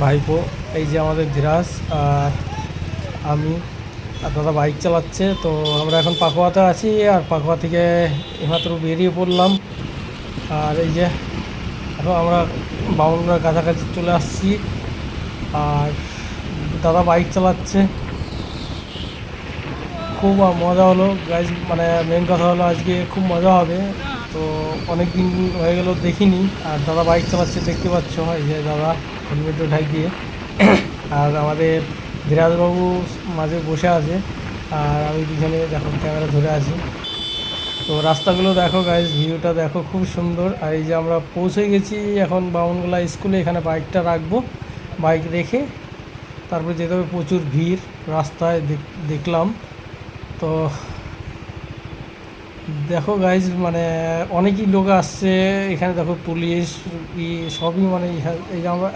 ভাইপো, এই যে আমাদের ধীরাজ আর আমি। আর দাদা বাইক চালাচ্ছে। তো আমরা এখন পাকুয়াতে আছি, আর পাকুয়া থেকে এইমাত্র বেরিয়ে পড়লাম। আর এই যে এখন আমরা বাউন্ডার কাছাকাছি চলে আসছি। আর দাদা বাইক চালাচ্ছে, খুব মজা হলো গাইজ। মানে মেন কথা হলো আজকে খুব মজা হবে। তো অনেক দিন হয়ে গেল দেখিনি। আর দাদা বাইক চালাচ্ছে, দেখতে পাচ্ছ এই যে দাদা হেলমেট ঢাক দিয়ে। আর আমাদের ধীরাজবাবু মাঝে বসে আছে, আর আমি পিছনে দেখো ক্যামেরা ধরে আছি। তো রাস্তাগুলো দেখো গাইজ, ভিউটা দেখো খুব সুন্দর। আর এই যে আমরা পৌঁছে গেছি এখন বামনগোলা স্কুলে। এখানে বাইকটা রাখবো, বাইক রেখে তারপরে যেতে হবে। প্রচুর ভিড় রাস্তায় দেখলাম। তো দেখো গাইজ, মানে অনেকই লোক আসছে এখানে। দেখো পুলিশ সবই, মানে এই যে আমরা